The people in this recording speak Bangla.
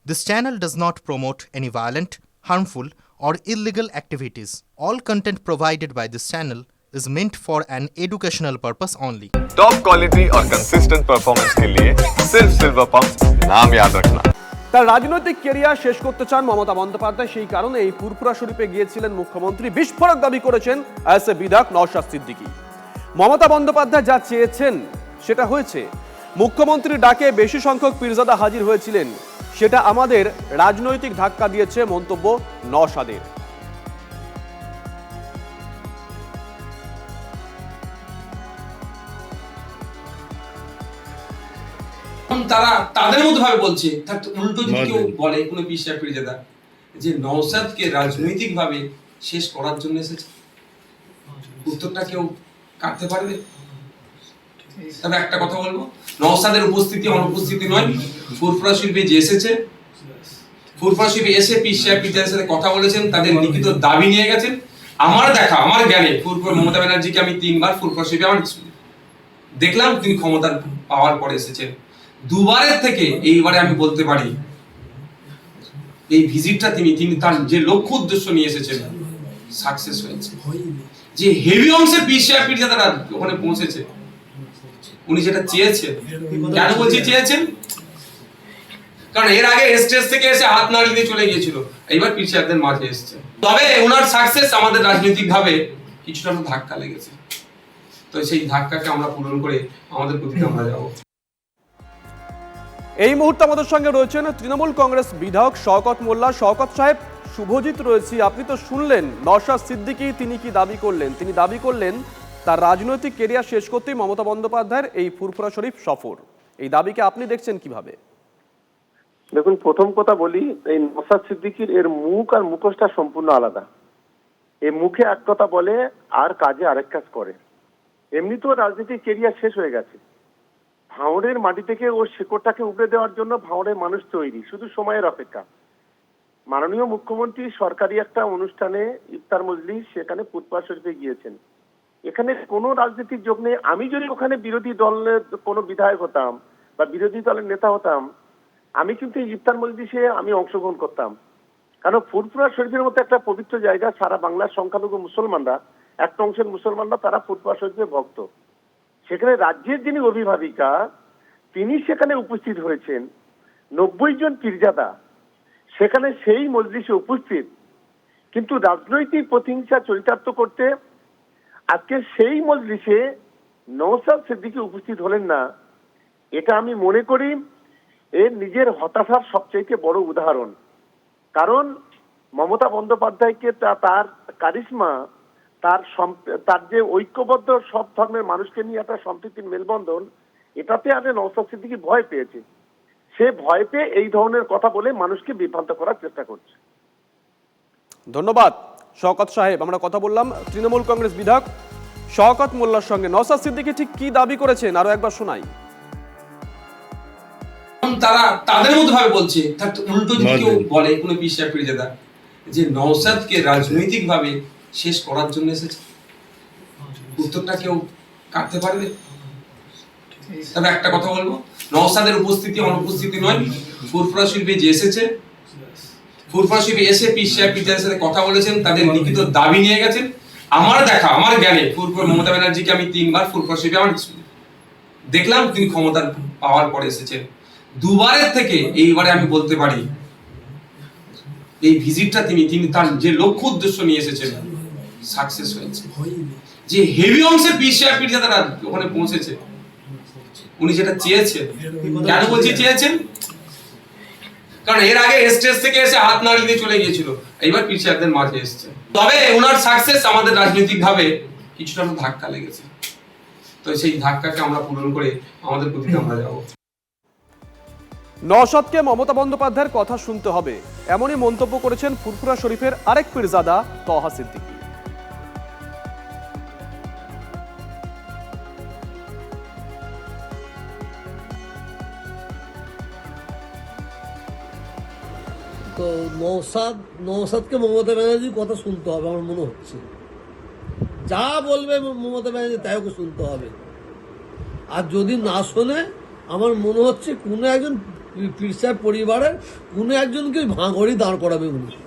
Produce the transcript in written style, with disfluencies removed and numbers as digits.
This channel does not promote any violent, harmful, or illegal activities. All content provided by this channel is meant for an educational purpose only. Top quality और कंसिस्टेंट परफॉर्मेंस के लिए सिर्फ सिल्वर पंप नाम याद रखना। তার রাজনৈতিক ক্যারিয়ার শেষ করতে চান মমতা বন্দ্যোপাধ্যায়, সেই কারণে এই ফুরফুরা শরীফে গিয়েছিলেন মুখ্যমন্ত্রী। বিস্ফোরক দাবি করেছেন এসএ বিধায়ক নওশাদ সিদ্দিকী। মমতা বন্দ্যোপাধ্যায় যা চেয়েছেন সেটা হয়েছে। মুখ্যমন্ত্রীর ডাকে বেশি সংখ্যক পীরজাদা হাজির হয়েছিলেন, সেটা আমাদের রাজনৈতিক ধাক্কা দিয়েছে, মন্তব্য নওশাদের। তারা তাদের মতো ভাবে বলছে, উল্টো যদি কেউ বলে কোনো পিসা পীরজাদা যে নওশাদকে রাজনৈতিক ভাবে শেষ করার জন্য এসেছে, উত্তরটা কেউ কাটতে পারবে? তবে একটা কথা বলবো, নওশাদের উপস্থিতি অনুপস্থিতি নয়, ফুরফুরা শরীফে যে এসেছে, ফুরফুরা শরীফে এসে পিসা পীরজাদার সাথে কথা বলেছেন, তাদের লিখিত দাবি নিয়ে গেছেন। আমার দেখা, আমার জ্ঞানে ফুরফুরা মমতা ব্যানার্জিকে আমি 3 বার ফুরফুরা শরীফে আমার দেখলাম, তিনি ক্ষমতার পাওয়ার পরে এসেছেন। দুবারের থেকে এইবারে আমি বলতে পারি এই ভিজিটটা তিনি তার যে লক্ষ্য উদ্দেশ্য নিয়ে এসেছেন সাকসেস হয়েছে। যে হেভি অংশের পীরজাদারা ওখানে পৌঁছেছে, উনি যেটা চেয়েছেন। কেন বলছি চেয়েছেন? কারণ এর আগে স্টেজ থেকে এসে হাত নাড়িয়ে দিয়ে চলে গিয়েছিল, এইবার পীরজাদাদের মাঝে এসেছে। তবে ওনার সাকসেস আমাদের রাজনৈতিক ভাবে কিছুটা ধাক্কা লেগেছে, তো সেই ধাক্কাকে আমরা পূরণ করে আমাদের প্রতিতে আমরা যাবো। এই মুহূর্তে আমাদের সঙ্গে রয়েছেন তৃণমূল কংগ্রেস বিধায়ক শওকত মোল্লা। শওকত সাহেব, শুভজিৎ রয়েছি। আপনি তো শুনলেন নওশাদ সিদ্দিকী তিনি কি দাবি করলেন। তিনি দাবি করলেন তার রাজনৈতিক কেরিয়ার শেষ করতেই মমতা বন্দ্যোপাধ্যায়ের এই ফুরফুরা শরীফ সফর। এই দাবিকে আপনি দেখছেন কিভাবে? দেখুন, প্রথম কথা বলি, এই নওশাদ সিদ্দিকীর এর মুখ আর মুখোশটা সম্পূর্ণ আলাদা। এই মুখে এক কথা বলে আর কাজে আরেক কাজ করে। এমনিতেও রাজনীতির কেরিয়ার শেষ হয়ে গেছে। ভাঁড়ের মাটি থেকে ওর শেকড়টাকে উপড়ে দেওয়ার জন্য ভাঁড়ের মানুষ তৈরি, শুধু সময়ের অপেক্ষা। মাননীয় মুখ্যমন্ত্রী সরকারি একটা অনুষ্ঠানে ইফতার মজলিস, সেখানে ফুরফুরা শরীফে গিয়েছেন। এখানে কোনো রাজনীতির যোগ নেই। আমি যদি ওখানে বিরোধী দলের কোনো বিধায়ক হতাম বা বিরোধী দলের নেতা হতাম, আমি কিন্তু ইফতার মজলিসে আমি অংশগ্রহণ করতাম। কারণ ফুরফুরা শরীফের মতো একটা পবিত্র জায়গা, সারা বাংলার সংখ্যালঘু মুসলমানরা, একটা অংশের মুসলমানরা তারা ফুরফুরা শরীফের ভক্ত। সেখানে রাজ্যের যিনি অভিভাবিকা তিনি সেখানে উপস্থিত হয়েছেন, 90 জন পীরজাদা সেখানে সেই মজলিসে উপস্থিত। কিন্তু রাজনৈতিক প্রতিহিংসা চরিতার্থ করতে আজকে সেই মজলিসে নওশাদ সিদ্দিকী উপস্থিত হলেন না, এটা আমি মনে করি এর নিজের হতাশার সবচেয়ে বড় উদাহরণ। কারণ মমতা বন্দ্যোপাধ্যায়কে তার কারিশমা, তার যে ঐক্যবদ্ধ সব ধর্মের মানুষকে নিয়ে একটা সম্প্রীতির মেলবন্ধন, এটাতে আগে নওশাদ সিদ্দিকী ভয় পেয়েছে। সে ভয় পেয়ে এই ধরনের কথা বলে মানুষকে বিভ্রান্ত করার চেষ্টা করছে। ধন্যবাদ শওকত সাহেব। আমরা কথা বললাম তৃণমূল কংগ্রেস বিধায়ক শওকত মোল্লার সঙ্গে। নওশাদ সিদ্দিকী ঠিক কি দাবি করেছেন আরো একবার শোনাই। তারা তাদের মতো ভাবে বলছে, উল্টো যদি কেউ বলে কোনো পিসা পীরজাদা যে নওশাদকে রাজনৈতিক ভাবে শেষ করার জন্য এসেছে, উত্তরটা কেউ কাটতে পারবে? তবে একটা কথা বলবো, নওশাদের উপস্থিতি অনুপস্থিতি নয়, ফুরফুরা শরীফে যে এসেছে, ফুরফুরা শরীফে এসে পিসা পীরজাদার সাথে কথা বলেছেন, তাদের লিখিত দাবি নিয়ে গেছেন। আমার দেখা, আমার জ্ঞানে ফুরফুরা মমতা ব্যানার্জিকে আমি 3 বার ফুরফুরা শরীফে আমার দেখলাম, তিনি ক্ষমতার পাওয়ার পরে এসেছেন। দুবারের থেকে এইবারে আমি বলতে পারি এই ভিজিটটা তিনি তার যে লক্ষ্য উদ্দেশ্য নিয়ে এসেছেন সাকসেস হয়েছে। যে হেভি অংশের পীরজাদারা ওখানে পৌঁছেছে, উনি যেটা চেয়েছেন। কেন বলছি চেয়েছেন? কারণ এর আগে স্টেজ থেকে এসে হাত নাড়িয়ে দিয়ে চলে গিয়েছিল, এইবার পীরজাদাদের মাঝে এসেছে। তবে ওনার সাকসেস আমাদের রাজনৈতিক ভাবে কিছুটা ধাক্কা লেগেছে, তো সেই ধাক্কাকে আমরা পূরণ করে আমাদের প্রতিতে আমরা যাবো। নওশাদকে মমতা বন্দ্যোপাধ্যায়ের কথা শুনতে হবে, এমনই মন্তব্য করেছেন ফুরফুরা শরীফের আরেক পীরজাদা তহা সিদ্দিকী। তো নওশাদকে মমতা ব্যানার্জির কথা শুনতে হবে আমার মনে হচ্ছে। যা বলবে মমতা ব্যানার্জি তাই ওকে শুনতে হবে। আর যদি না শোনে, আমার মনে হচ্ছে কোনো একজন পীর সাহেব পরিবারের কোনো একজনকে ভাঙড়ি দাঁড় করাবে উনি।